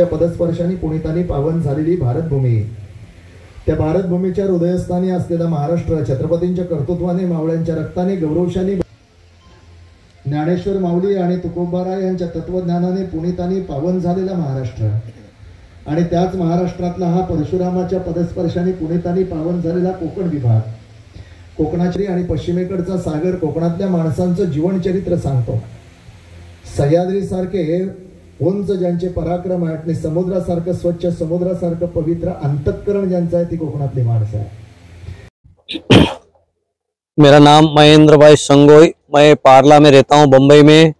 पदस्पर्शाने पुणितांनी पावन झालेली भारतभूमी, त्या भारतभूमीच्या हृदयस्थानी असलेला महाराष्ट्र छत्रपतींच्या कर्तृत्वाने, मावळ्यांच्या रक्ताने, गौरवशाली ज्ञानेश्वर माऊली आणि तुकोबाराय यांच्या तत्वज्ञानाने पुणितांनी पावन झालेला महाराष्ट्र आणि त्याच महाराष्ट्रातला हा परशुरामाच्या पदस्पर्शाने पुणितांनी पावन झालेला कोकण विभाग, कोकणाची आणि पश्चिमेकडचा सागर कोकणातल्या माणसांचं जीवनचरित्र सांगतो। सह्याद्रीसारखे उंच ज्यांचे पराक्रम आहे आणि समुद्रासारखं स्वच्छ, समुद्रासारखं पवित्र अंतःकरण ज्यांचं आहे ती कोकणातली माणसं आहे। मेरा नाम महेंद्र भाई संगोई, मैं पारला में रहता हूं, बम्बई में।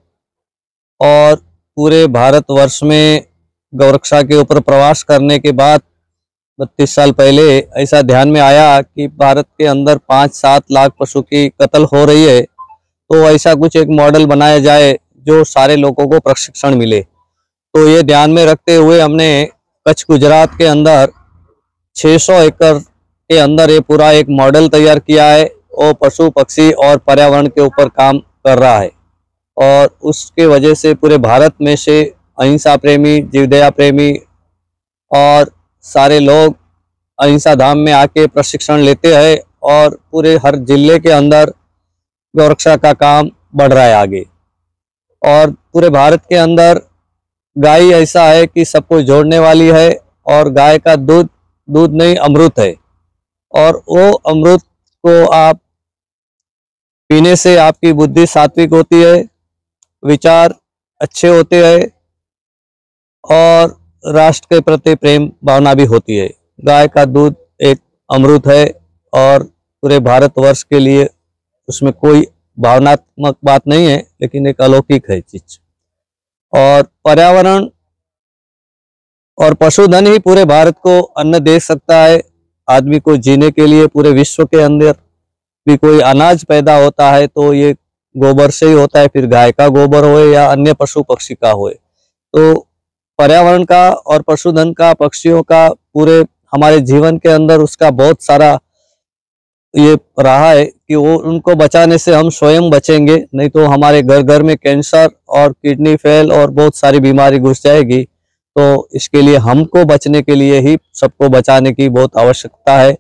और पूरे भारतवर्ष में गौरक्षा के ऊपर प्रवास करने के बाद 32 साल पहले ऐसा ध्यान में आया कि भारत के अंदर 5-7 लाख पशु की कत्ल हो रही है, तो ऐसा कुछ एक मॉडल बनाया जाए जो सारे लोगों को प्रशिक्षण मिले। तो ये ध्यान में रखते हुए हमने कच्छ गुजरात के अंदर 600 एकड़ के अंदर ये पूरा एक मॉडल तैयार किया है और पशु पक्षी और पर्यावरण के ऊपर काम कर रहा है। और उसके वजह से पूरे भारत में से अहिंसा प्रेमी, जीवदया प्रेमी और सारे लोग अहिंसा धाम में आके प्रशिक्षण लेते हैं और पूरे हर जिले के अंदर गौरक्षा का काम बढ़ रहा है आगे। और पूरे भारत के अंदर गाय ऐसा है कि सबको जोड़ने वाली है और गाय का दूध नहीं अमृत है, और वो अमृत को आप पीने से आपकी बुद्धि सात्विक होती है, विचार अच्छे होते हैं और राष्ट्र के प्रति प्रेम भावना भी होती है। गाय का दूध एक अमृत है और पूरे भारतवर्ष के लिए उसमें कोई भावनात्मक बात नहीं है, लेकिन एक अलौकिक है चीज। और पर्यावरण और पशुधन ही पूरे भारत को अन्न दे सकता है। आदमी को जीने के लिए पूरे विश्व के अंदर भी कोई अनाज पैदा होता है तो ये गोबर से ही होता है, फिर गाय का गोबर हो या अन्य पशु पक्षी का हो। तो पर्यावरण का और पशुधन का, पक्षियों का पूरे हमारे जीवन के अंदर उसका बहुत सारा ये रहा है कि वो उनको बचाने से हम स्वयं बचेंगे, नहीं तो हमारे घर घर में कैंसर और किडनी फेल और बहुत सारी बीमारी घुस जाएगी। तो इसके लिए हमको बचने के लिए ही सबको बचाने की बहुत आवश्यकता है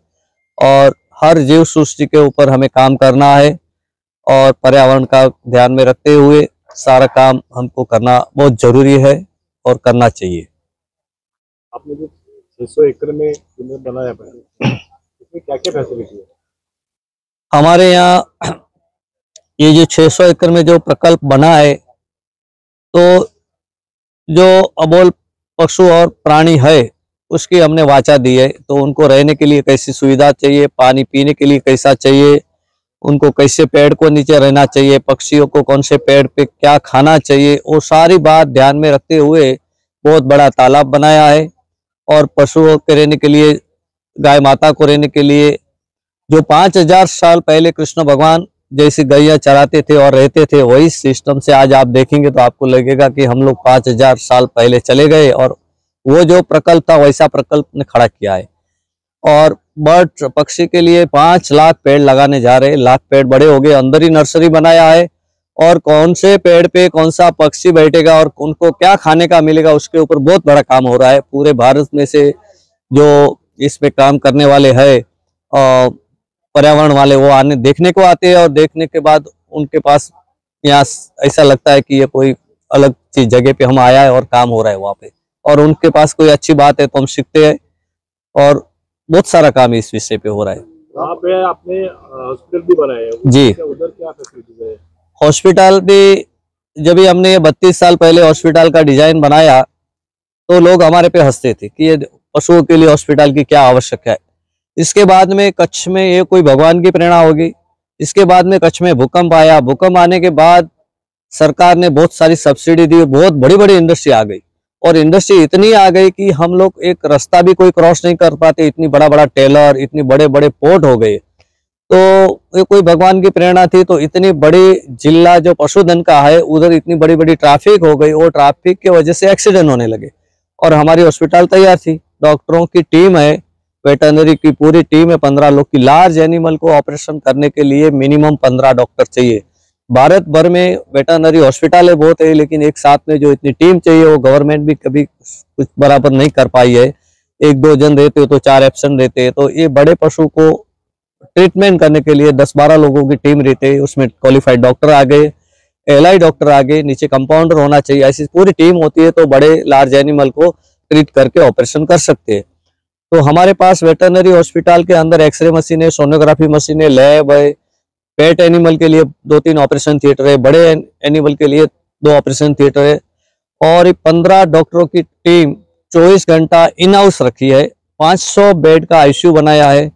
और हर जीव सृष्टि के ऊपर हमें काम करना है और पर्यावरण का ध्यान में रखते हुए सारा काम हमको करना बहुत जरूरी है और करना चाहिए। आपने जो 600 एकड़ में बनाया इसमें क्या क्या फैसिलिटी है? हमारे यहाँ ये जो 600 एकड़ में जो प्रकल्प बना है, तो जो अबोल पशु और प्राणी है उसकी हमने वाचा दी है। तो उनको रहने के लिए कैसी सुविधा चाहिए, पानी पीने के लिए कैसा चाहिए, उनको कैसे पेड़ को नीचे रहना चाहिए, पक्षियों को कौन से पेड़ पे क्या खाना चाहिए, वो सारी बात ध्यान में रखते हुए बहुत बड़ा तालाब बनाया है। और पशुओं के रहने के लिए, गाय माता को रहने के लिए, जो 5000 साल पहले कृष्ण भगवान जैसे गैया चराते थे और रहते थे, वही सिस्टम से आज आप देखेंगे तो आपको लगेगा कि हम लोग 5000 साल पहले चले गए और वो जो प्रकल्प था वैसा प्रकल्प ने खड़ा किया है। और बर्ड पक्षी के लिए 5 लाख पेड़ लगाने जा रहे हैं। लाख पेड़ बड़े हो गए, अंदर ही नर्सरी बनाया है और कौन से पेड़ पे कौन सा पक्षी बैठेगा और उनको क्या खाने का मिलेगा उसके ऊपर बहुत बड़ा काम हो रहा है। पूरे भारत में से जो इस पे काम करने वाले हैं पर्यावरण वाले, वो आने देखने को आते हैं और देखने के बाद उनके पास यहाँ ऐसा लगता है कि ये कोई अलग चीज जगह पे हम आया है और काम हो रहा है वहाँ पे, और उनके पास कोई अच्छी बात है तो हम सीखते हैं और बहुत सारा काम इस विषय पे हो रहा है। वहाँ पे आपने हॉस्पिटल भी बनाया है जी। उधर क्या फैसिलिटीज है? हॉस्पिटल भी जब भी हमने 32 साल पहले हॉस्पिटल का डिजाइन बनाया तो लोग हमारे पे हंसते थे कि ये पशुओं के लिए हॉस्पिटल की क्या आवश्यकता है। इसके बाद में कच्छ में ये कोई भगवान की प्रेरणा होगी। इसके बाद में कच्छ में भूकंप आया, भूकंप आने के बाद सरकार ने बहुत सारी सब्सिडी दी, बहुत बड़ी बड़ी इंडस्ट्री आ गई और इंडस्ट्री इतनी आ गई कि हम लोग एक रास्ता भी कोई क्रॉस नहीं कर पाते, इतनी बड़ा बड़ा टेलर, इतने बड़े बड़े पोर्ट हो गए। तो ये कोई भगवान की प्रेरणा थी। तो इतनी बड़ी जिला जो पशुधन का है उधर इतनी बड़ी बड़ी ट्रैफिक हो गई और ट्रैफिक की वजह से एक्सीडेंट होने लगे और हमारी हॉस्पिटल तैयार थी, डॉक्टरों की टीम है, वेटरनरी की पूरी टीम है, 15 लोग की। लार्ज एनिमल को ऑपरेशन करने के लिए मिनिमम 15 डॉक्टर चाहिए। भारत भर में वेटरनरी हॉस्पिटल है बहुत है, लेकिन एक साथ में जो इतनी टीम चाहिए वो गवर्नमेंट भी कभी कुछ बराबर नहीं कर पाई है। 1-2 जन रहते हो तो 4 एब्सेंट रहते हैं। तो ये बड़े पशु को ट्रीटमेंट करने के लिए 10-12 लोगों की टीम रहती है। उसमें क्वालिफाइड डॉक्टर आ गए, एलआई डॉक्टर आ गए, नीचे कंपाउंडर होना चाहिए। ऐसी पूरी टीम होती है तो बड़े लार्ज एनिमल को ट्रीट करके ऑपरेशन कर सकते हैं। तो हमारे पास वेटरनरी हॉस्पिटल के अंदर एक्सरे मशीन है, सोनोग्राफी मशीन है, लैब है। पेट एनिमल के लिए 2-3 ऑपरेशन थिएटर है, बड़े एनिमल के लिए 2 ऑपरेशन थिएटर है, और 15 डॉक्टरों की टीम 24 घंटा इन हाउस रखी है। 500 बेड का आईसीयू बनाया है,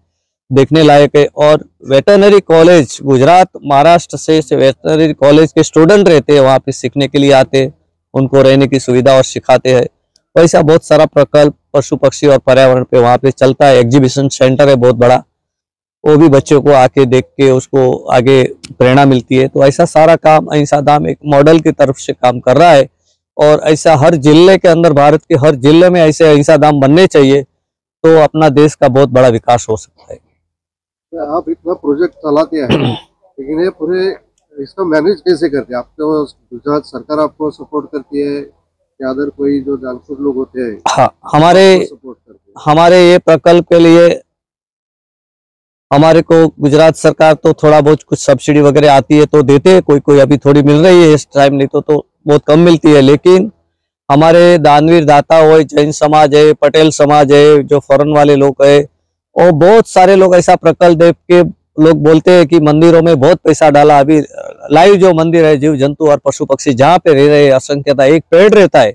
देखने लायक है। और वेटरनरी कॉलेज गुजरात महाराष्ट्र से वेटरनरी कॉलेज के स्टूडेंट रहते हैं, वहाँ पे सीखने के लिए आते हैं, उनको रहने की सुविधा और सिखाते हैं। वैसा बहुत सारा प्रकल्प पशु पक्षी और पर्यावरण पे वहाँ पे चलता है। एग्जीबिशन सेंटर है बहुत बड़ा, वो भी बच्चों को आके देख के उसको आगे प्रेरणा मिलती है। तो ऐसा सारा काम अहिंसा धाम एक मॉडल की तरफ से काम कर रहा है, और ऐसा हर जिले के अंदर, भारत के हर जिले में ऐसे अहिंसा धाम बनने चाहिए, तो अपना देश का बहुत बड़ा विकास हो सकता है। आप इतना प्रोजेक्ट चलाते हैं, लेकिन ये पूरे इसका मैनेज कैसे करते हैं? आपको गुजरात सरकार आपको सपोर्ट करती है या अदर कोई जो जानकार लोग होते हैं? हाँ, हमारे सपोर्ट करते हैं? हमारे ये प्रकल्प के लिए हमारे को गुजरात सरकार तो थोड़ा बहुत कुछ सब्सिडी वगैरह आती है तो देते हैं, कोई कोई अभी थोड़ी मिल रही है इस टाइम, नहीं तो बहुत कम मिलती है। लेकिन हमारे दानवीर दाता हो, जैन समाज है, पटेल समाज है, जो फॉरेन वाले लोग है, और बहुत सारे लोग ऐसा प्रकल्प देख के लोग बोलते हैं कि मंदिरों में बहुत पैसा डाला। अभी लाइव जो मंदिर है, जीव जंतु और पशु पक्षी जहाँ पे रह रहे हैं असंख्यता, एक पेड़ रहता है,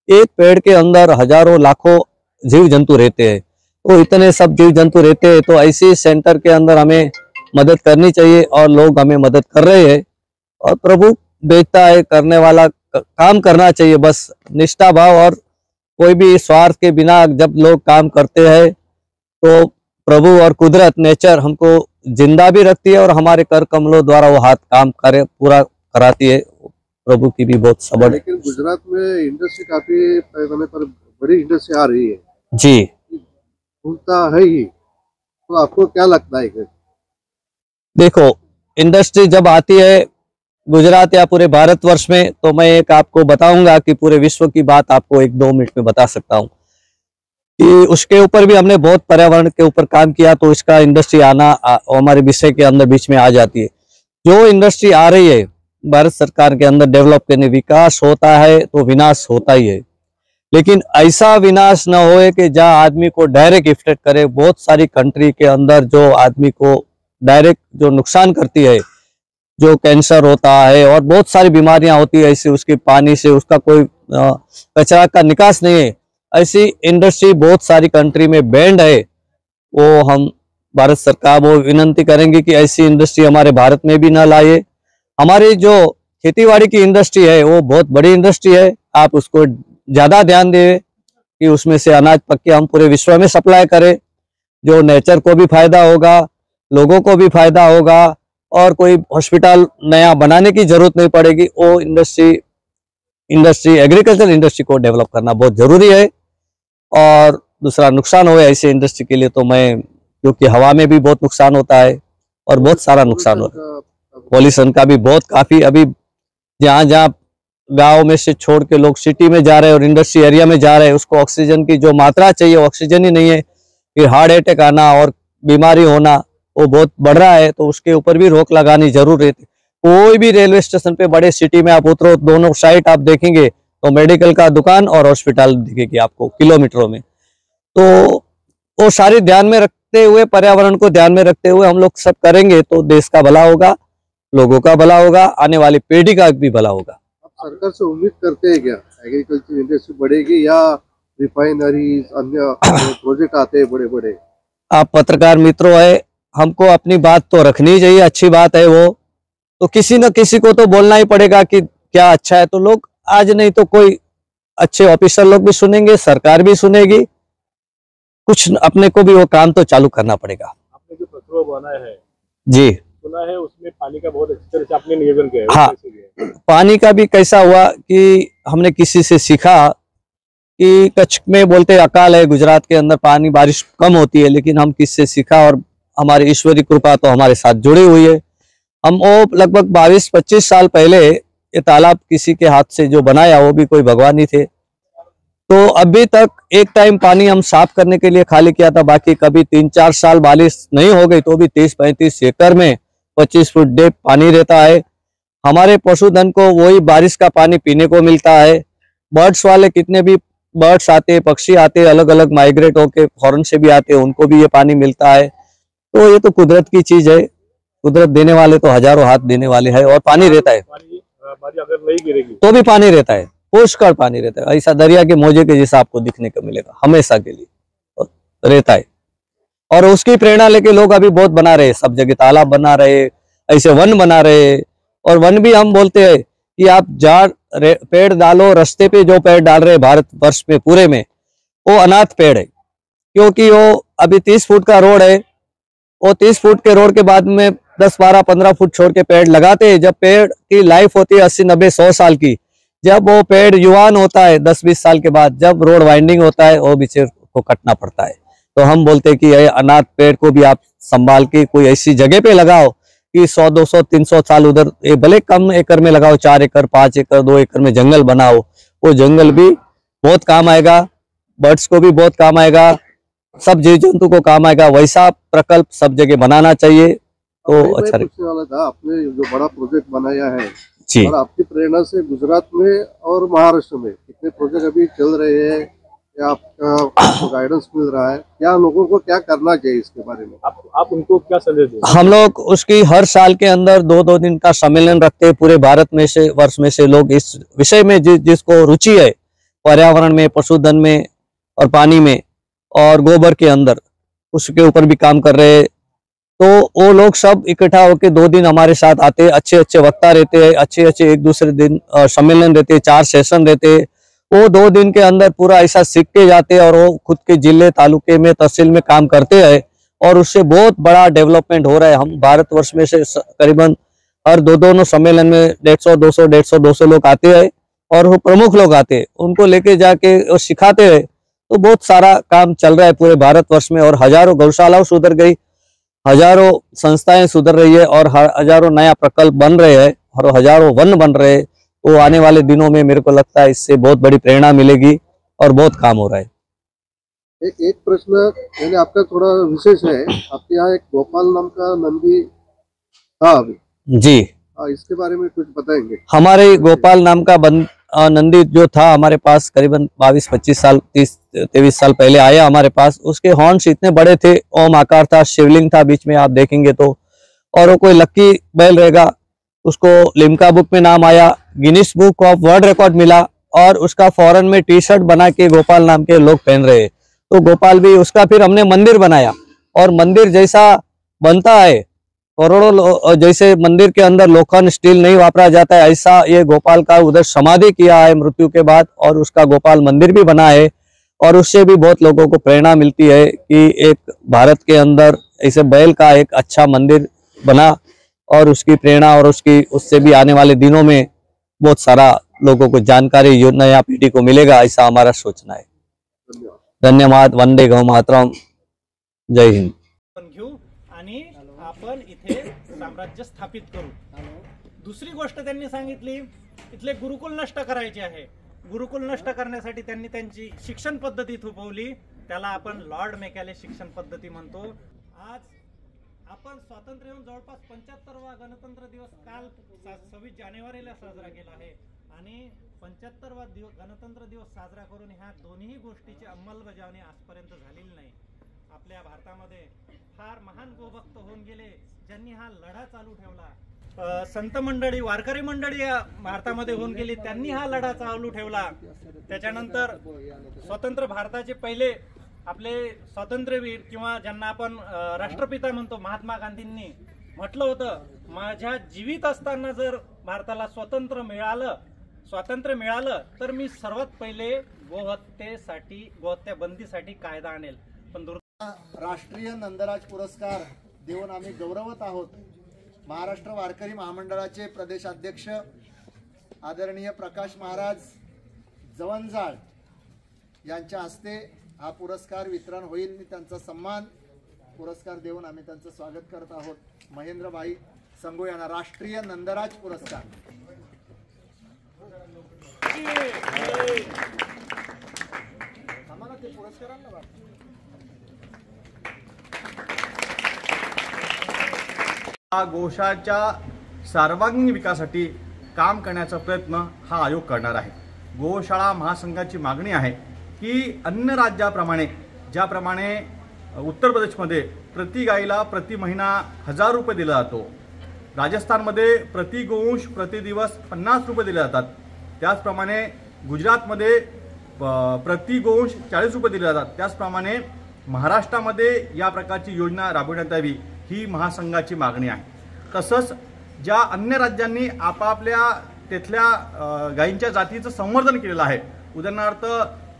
एक पेड़ के अंदर हजारों लाखों जीव जंतु रहते हैं। तो इतने सब जीव जंतु रहते हैं, तो ऐसे सेंटर के अंदर हमें मदद करनी चाहिए, और लोग हमें मदद कर रहे हैं। और प्रभु देखता है, करने वाला काम करना चाहिए, बस निष्ठा भाव और कोई भी स्वार्थ के बिना जब लोग काम करते हैं तो प्रभु और कुदरत नेचर हमको जिंदा भी रखती है, और हमारे कर कमलों द्वारा वो हाथ काम करे पूरा कराती है। प्रभु की भी बहुत सबड़। लेकिन गुजरात में इंडस्ट्री काफी पैमाने पर बड़ी इंडस्ट्री आ रही है जी, भूलता है ही, तो आपको क्या लगता है कि देखो इंडस्ट्री जब आती है गुजरात या पूरे भारतवर्ष में, तो मैं एक आपको बताऊंगा कि पूरे विश्व की बात आपको 1-2 मिनट में बता सकता हूं कि उसके ऊपर भी हमने बहुत पर्यावरण के ऊपर काम किया, तो इसका इंडस्ट्री आना हमारे विषय के अंदर बीच में आ जाती है। जो इंडस्ट्री आ रही है भारत सरकार के अंदर डेवलप करने, विकास होता है तो विनाश होता ही है, लेकिन ऐसा विनाश न होए कि जहाँ आदमी को डायरेक्ट इफेक्ट करे। बहुत सारी कंट्री के अंदर जो आदमी को डायरेक्ट जो नुकसान करती है, जो कैंसर होता है और बहुत सारी बीमारियां होती है ऐसे, उसके पानी से उसका कोई कचरा का निकास नहीं है, ऐसी इंडस्ट्री बहुत सारी कंट्री में बैंड है। वो हम भारत सरकार वो विनंती करेंगे कि ऐसी इंडस्ट्री हमारे भारत में भी ना लाए। हमारी जो खेतीबाड़ी की इंडस्ट्री है वो बहुत बड़ी इंडस्ट्री है, आप उसको ज्यादा ध्यान दें कि उसमें से अनाज पक के हम पूरे विश्व में सप्लाई करें, जो नेचर को भी फायदा होगा, लोगों को भी फायदा होगा, और कोई हॉस्पिटल नया बनाने की जरूरत नहीं पड़ेगी। वो इंडस्ट्री एग्रीकल्चर इंडस्ट्री को डेवलप करना बहुत जरूरी है। और दूसरा नुकसान हो ऐसे इंडस्ट्री के लिए तो मैं, क्योंकि हवा में भी बहुत नुकसान होता है और बहुत सारा नुकसान होता है, पॉल्यूशन का भी बहुत काफी। अभी जहाँ जहाँ गाँव में से छोड़ के लोग सिटी में जा रहे हैं और इंडस्ट्री एरिया में जा रहे हैं, उसको ऑक्सीजन की जो मात्रा चाहिए वो ऑक्सीजन ही नहीं है, फिर हार्ट अटैक आना और बीमारी होना वो बहुत बढ़ रहा है। तो उसके ऊपर भी रोक लगानी जरूर रहती। कोई भी रेलवे स्टेशन पे बड़े सिटी में आप उतरो, दोनों साइड आप देखेंगे तो मेडिकल का दुकान और हॉस्पिटल दिखेगी आपको किलोमीटरों में। तो वो सारी ध्यान में रखते हुए, पर्यावरण को ध्यान में रखते हुए हम लोग सब करेंगे तो देश का भला होगा, लोगों का भला होगा, आने वाली पीढ़ी का भी भला होगा। आप सरकार से उम्मीद करते हैं क्या एग्रीकल्चर इंडस्ट्री बढ़ेगी या रिफाइनरी अन्य प्रोजेक्ट आते हैं बड़े बड़े? आप पत्रकार मित्रों है, हमको अपनी बात तो रखनी चाहिए, अच्छी बात है वो तो किसी न किसी को तो बोलना ही पड़ेगा कि क्या अच्छा है। तो लोग आज नहीं तो कोई अच्छे ऑफिसर लोग भी सुनेंगे, सरकार भी सुनेगी, कुछ अपने को भी वो काम तो चालू करना पड़ेगा। आपने जो पत्र बनाया है जी, सुना है उसमें पानी का बहुत अच्छी तरह से आपने नियोजन किया है। हाँ, पानी का भी कैसा हुआ कि हमने किसी से सीखा कि कच्छ में बोलते अकाल है, गुजरात के अंदर पानी बारिश कम होती है, लेकिन हम किससे सीखा और हमारी ईश्वरी कृपा तो हमारे साथ जुड़ी हुई है। हम वो लगभग 22-25 साल पहले ये तालाब किसी के हाथ से जो बनाया, वो भी कोई भगवान ही थे। तो अभी तक एक टाइम पानी हम साफ करने के लिए खाली किया था, बाकी कभी 3-4 साल बारिश नहीं हो गई तो भी 30-35 एकड़ में 25 फुट डेप पानी रहता है। हमारे पशुधन को वही बारिश का पानी पीने को मिलता है। बर्ड्स वाले कितने भी बर्ड्स आते, पक्षी आते, अलग अलग माइग्रेट होके फॉरेन से भी आते, उनको भी ये पानी मिलता है। तो ये तो कुदरत की चीज है, कुदरत देने वाले तो हजारों हाथ देने वाले हैं। और पानी रहता है, पानी अगर नहीं गिरेगी तो भी पानी रहता है, पुष्कळ पानी रहता है। ऐसा दरिया के मोजे के जैसा आपको दिखने को मिलेगा हमेशा के लिए, और रहता है। और उसकी प्रेरणा लेके लोग अभी बहुत बना रहे, सब जगह तालाब बना रहे, ऐसे वन बना रहे। और वन भी हम बोलते हैं कि आप पेड़ डालो, रास्ते पे जो पेड़ डाल रहे भारत वर्ष में पूरे में, वो अनाथ पेड़ है। क्योंकि वो अभी 30 फुट का रोड है, वो 30 फुट के रोड के बाद में 10-12-15 फुट छोड़ के पेड़ लगाते हैं। जब पेड़ की लाइफ होती है 80-90-100 साल की, जब वो पेड़ युवान होता है 10-20 साल के बाद, जब रोड वाइंडिंग होता है, वो बीच को कटना पड़ता है। तो हम बोलते हैं कि ये अनाथ पेड़ को भी आप संभाल के कोई ऐसी जगह पे लगाओ कि 100-200-300 साल उधर, भले कम एकड़ में लगाओ, 4 एकड़ 5 एकड़ 2 एकड़ में जंगल बनाओ, वो जंगल भी बहुत काम आएगा, बर्ड्स को भी बहुत काम आएगा, सब जीव जंतु को काम आएगा। वैसा प्रकल्प सब जगह बनाना चाहिए तो अच्छा रहेगा। पूछने वाला था, आपने जो बड़ा प्रोजेक्ट बनाया है जी, और आपकी प्रेरणा से गुजरात में और महाराष्ट्र में कितने प्रोजेक्ट अभी चल रहे हैं, या आपका गाइडेंस मिल रहा है, क्या लोगों को क्या करना चाहिए इसके बारे में? आप उनको क्या सजेस्ट दें? हम लोग उसकी हर साल के अंदर 2-2 दिन का सम्मेलन रखते हैं। पूरे भारत में से, वर्ष में से लोग इस विषय में जिसको रुचि है, पर्यावरण में, पशुधन में और पानी में और गोबर के अंदर, उसके ऊपर भी काम कर रहे हैं। तो वो लोग सब इकट्ठा होकर 2 दिन हमारे साथ आते हैं। अच्छे अच्छे वक्ता रहते हैं, अच्छे अच्छे एक दूसरे दिन सम्मेलन रहते हैं, 4 सेशन रहते हैं। वो 2 दिन के अंदर पूरा ऐसा सीख के जाते हैं और वो खुद के जिले, तालुके में, तहसील में काम करते हैं और उससे बहुत बड़ा डेवलपमेंट हो रहा है। हम भारतवर्ष में से करीबन हर दोनों सम्मेलन में 150-200 लोग आते हैं और वो प्रमुख लोग आते हैं, उनको लेके जाके और सिखाते हैं। तो बहुत सारा काम चल रहा है पूरे भारतवर्ष में और हजारों गौशालाओं सुधर गई, हजारों संस्थाएं सुधर रही है और हजारों नया प्रकल्प बन रहे हैं और हजारों वन बन रहे हैं। तो आने वाले दिनों में मेरे को लगता है इससे बहुत बड़ी प्रेरणा मिलेगी और बहुत काम हो रहा है। एक प्रश्न यानी आपका थोड़ा विशेष है, आपके यहाँ एक गोपाल नाम का नंदी था अभी जी, इसके बारे में कुछ बताएंगे? हमारे गोपाल नाम का नंदी जो था हमारे पास करीबन 22-25 साल 30-23 साल पहले आया हमारे पास। उसके हॉर्न्स इतने बड़े थे, ओम आकार था, शिवलिंग था बीच में, आप देखेंगे तो। और वो कोई लक्की बैल रहेगा, उसको लिम्का बुक में नाम आया, Guinness book of world record मिला और उसका फॉरेन में टी-शर्ट बना के गोपाल नाम के लोग पहन रहे। तो गोपाल भी, उसका फिर हमने मंदिर बनाया और मंदिर जैसा बनता है, करोड़ों जैसे मंदिर के अंदर लोखंड स्टील नहीं वापरा जाता है, ऐसा ये गोपाल का उधर समाधि किया है मृत्यु के बाद और उसका गोपाल मंदिर भी बना है। और उससे भी बहुत लोगों को प्रेरणा मिलती है कि एक भारत के अंदर ऐसे बैल का एक अच्छा मंदिर बना और उसकी प्रेरणा और उससे भी आने वाले दिनों में बहुत सारा लोगों को जानकारी नया पीढ़ी को मिलेगा, ऐसा हमारा सोचना है। धन्यवाद। वंदे गौ मातरम। जय हिंद। घेऊ आणि आपण इथे साम्राज्य स्थापित करू। दुसरी गोष्ट त्यांनी सांगितली, इथले गुरुकुल नष्ट करायचे आहे। गुरुकुल नष्ट करण्यासाठी त्यांनी त्यांची शिक्षण पद्धती थोपवली, त्याला आपण लॉर्ड मेकॅले शिक्षण पद्धती म्हणतो। आज आपण स्वातंत्र्य येऊन जवळपास 75वा गणतंत्र दिवस काल 26 जानेवारीला साजरा केला आहे आणि 75वा गणतंत्र दिवस साजरा करून ह्या दोन्ही गोष्टीची अंमलबजावणी आजपर्यंत झालेली नाही। आपल्या भारतामध्ये फार महान गोभक्त होऊन गेले ज्यांनी हा लढा चालू ठेवला। संत मंडळी, वारकरी मंडळी भारतामध्ये होऊन गेली, त्यांनी हा लढा चालू ठेवला। त्याच्यानंतर स्वतंत्र भारताचे पहिले आपले स्वातंत्र्यवीर किंवा ज्यांना आपण राष्ट्रपिता म्हणतो, महात्मा गांधींनी म्हटलं होतं, माझ्या जीवित असताना जर भारताला स्वातंत्र्य मिळालं तर मी सर्वात पहिले गोहत्या बंदीसाठी कायदा आणेल। पण राष्ट्रीय नंदराज पुरस्कार देऊन आम्ही गौरवत आहोत। महाराष्ट्र वारकरी महामंडळाचे प्रदेशाध्यक्ष आदरणीय प्रकाश महाराज जवंजाळ यांच्या हस्ते हा पुरस्कार वितरण होईल। त्यांचा सन्मान पुरस्कार देऊन आम्ही त्यांचं स्वागत करत आहोत। महेंद्रभाई संगो यांना राष्ट्रीय नंदराज पुरस्कार. आम्हाला ते पुरस्कारांना गोशाच्या सर्वांगीण विकासासाठी काम करण्याचा प्रयत्न हा आयोग करणार आहे. गोशाळा महासंघाची मागणी आहे की अन्य राज्याप्रमाणे ज्याप्रमाणे उत्तर प्रदेशमध्ये प्रति गाईला प्रति महिना 1000 रुपये दिला जातो, राजस्थानमध्ये प्रति गोवंश प्रति दिवस 50 रुपये दिले जातात, त्याचप्रमाणे गुजरातमध्ये प्रति गोवंश 40 रुपये दिले जातात, त्याचप्रमाणे महाराष्ट्रामध्ये या प्रकारची योजना राबवण्यात यावी ही महासंघाची मागणी आहे. तसंच ज्या अन्य राज्यांनी आपापल्या तिथल्या गायींच्या जातीचं संवर्धन केलेलं आहे, उदाहरणार्थ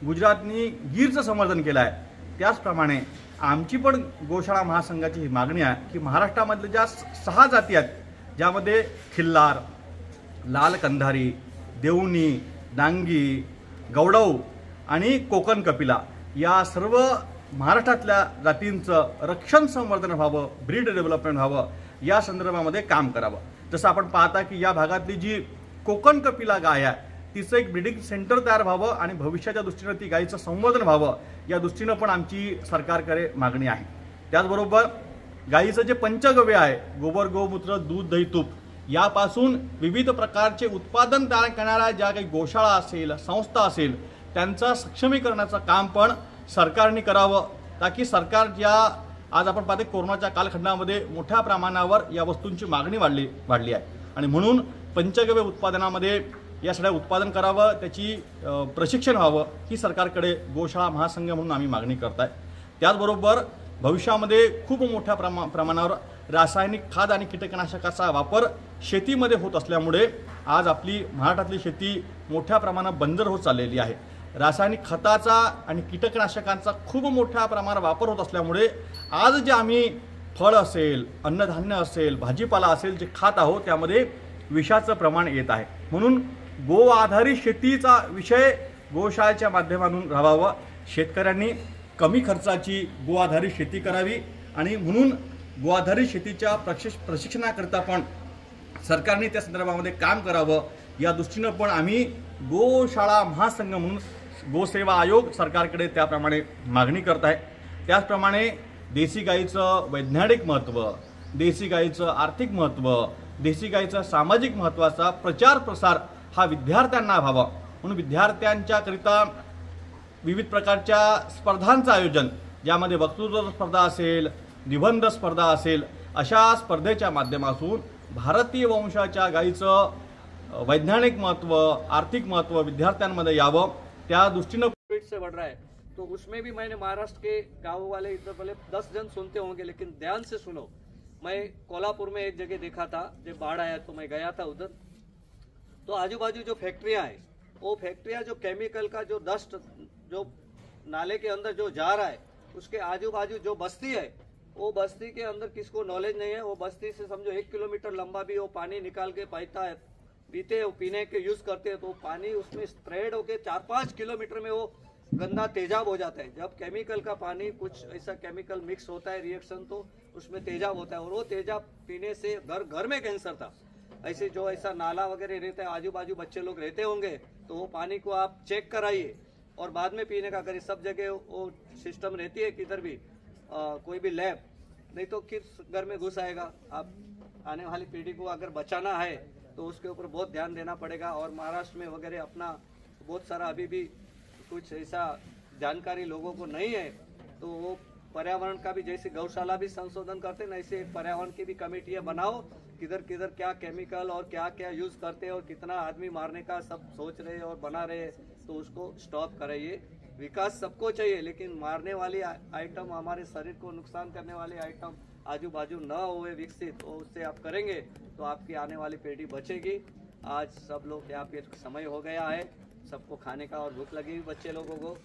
गुजरातनी गीरचं संवर्धन केलं आहे, त्याचप्रमाणे आमची पण गोशाळा महासंघाची ही मागणी आहे की महाराष्ट्रामधल्या ज्या 6 जाती आहेत, ज्यामध्ये खिल्लार, लाल कंधारी, देवणी, डांगी, गौडव आणि कोकण कपिला या सर्व महाराष्ट्रातल्या जातींचं रक्षण संवर्धन व्हावं, ब्रीड डेव्हलपमेंट व्हावं या संदर्भामध्ये काम करावं. जसं आपण पाहता की या भागातली जी कोकण कपिला गाय आहे तिचं एक ब्रीडिंग सेंटर तयार व्हावं आणि भविष्याच्या दृष्टीनं ती गायीचं संवर्धन व्हावं या दृष्टीनं पण आमची सरकारकडे मागणी आहे. त्याचबरोबर गायीचं जे पंचगव्य आहे, गोबर, गोमूत्र, दूध, दही, तूप यापासून विविध प्रकारचे उत्पादन तयार करणाऱ्या ज्या काही गोशाळा असेल, संस्था असेल, त्यांचं सक्षमीकरणाचं काम पण सरकारने करावं, ताकी सरकार ज्या आज आपण पाहतो कोरोनाच्या कालखंडामध्ये मोठ्या प्रमाणावर या वस्तूंची मागणी वाढली आहे आणि म्हणून पंचगव्य उत्पादनामध्ये या सगळ्या उत्पादन करावं, त्याची प्रशिक्षण व्हावं ही सरकारकडे गोशाळा महासंघ म्हणून आम्ही मागणी करत आहे. त्याचबरोबर भविष्यामध्ये खूप मोठ्या प्रमाणावर रासायनिक खाद आणि कीटकनाशकाचा वापर शेतीमध्ये होत असल्यामुळे आज आपली महाराष्ट्रातली शेती मोठ्या प्रमाणात बंजर होत चाललेली आहे. रासायनिक खताचा आणि कीटकनाशकांचा खूप मोठ्या प्रमाणात वापर होत असल्यामुळे आज जे आम्ही फळ असेल, अन्नधान्य असेल, भाजीपाला असेल जे खात आहोत त्यामध्ये विषाचं प्रमाण येत आहे. म्हणून गो आधारित शेतीचा विषय गोशाळेच्या माध्यमातून राहावा. शेतकऱ्यांनी कमी खर्चाची गो आधारित शेती करावी आणि म्हणून गो आधारित शेतीच्या प्रशिक्षणाकरता पण सरकारने त्या संदर्भामध्ये काम करावं या दृष्टीनं पण आम्ही गोशाळा महासंघ म्हणून गोसेवा आयोग सरकारकडे त्याप्रमाणे मागणी करत आहे. त्याचप्रमाणे देशी गाईचं वैज्ञानिक महत्त्व, देशी गाईचं आर्थिक महत्त्व, देशी गाईचं सामाजिक महत्त्वाचा प्रचार प्रसार हा विद्यार्थ्यांना व्हावा म्हणून विद्यार्थ्यांच्याकरिता विविध प्रकारच्या स्पर्धांचं आयोजन, ज्यामध्ये वक्तृत्व स्पर्धा असेल, निबंध स्पर्धा असेल, अशा स्पर्धेच्या माध्यमातून भारतीय वंशाच्या गाईचं वैज्ञानिक महत्व, आर्थिक महत्व विद्यार्थ्यांमध्ये यावं त्या दृष्टीनं स्पीड से बढ़ रहा है. तो उसमें भी मैंने महाराष्ट्र के गाँव वाले इधर पहले 10 जन सुनते होंगे, लेकिन ध्यान से सुनो. मैं कोल्हापुर में एक जगह देखा था, जब बाढ़ आया तो मैं गया था उधर. तो आजू बाजू जो फैक्ट्रियां है, वो फैक्ट्रियां जो केमिकल का जो डस्ट जो नाले के अंदर जो जा रहा है, उसके आजू बाजू जो बस्ती है, वो बस्ती के अंदर किसको नॉलेज नहीं है, वो बस्ती से समझो 1 किलोमीटर लंबा भी वो पानी निकाल के पीता है, पीते पीने के यूज करते हैं, तो पानी उसमें स्प्रेड होके 4-5 किलोमीटर में वो गंदा तेजाब हो जाता है. जब केमिकल का पानी कुछ ऐसा केमिकल मिक्स होता है रिएक्शन, तो उसमें तेजाब होता है और वो तेजाब पीने से घर में कैंसर था. ऐसे जो ऐसा नाला वगैरह रहता है, आजू बाजू बच्चे लोग रहते होंगे, तो वो पानी को आप चेक कराइए और बाद में पीने का करिए. सब जगह वो सिस्टम रहती है, किधर भी कोई भी लैब, नहीं तो किस घर में घुस आएगा. आप आने वाली पीढ़ी को अगर बचाना है तो उसके ऊपर बहुत ध्यान देना पड़ेगा. और महाराष्ट्र में वगैरह अपना बहुत सारा अभी भी कुछ ऐसा जानकारी लोगों को नहीं है, तो वो पर्यावरण का भी जैसे गौशाला भी संशोधन करते हैं, ऐसे पर्यावरण की भी कमेटियां बनाओ, किधर किधर क्या केमिकल और क्या क्या यूज करते हैं और कितना आदमी मारने का सब सोच रहे और बना रहे, तो उसको स्टॉप कराइए. विकास सबको चाहिए, लेकिन मारने वाली आइटम, हमारे शरीर को नुकसान करने वाले आइटम आजू बाजू न हुए विकसित, तो उससे आप करेंगे तो आपकी आने वाली पीढ़ी बचेगी. आज सब लोग यहाँ पे समय हो गया है, सबको खाने का और भूख लगी हुई बच्चे लोगों को.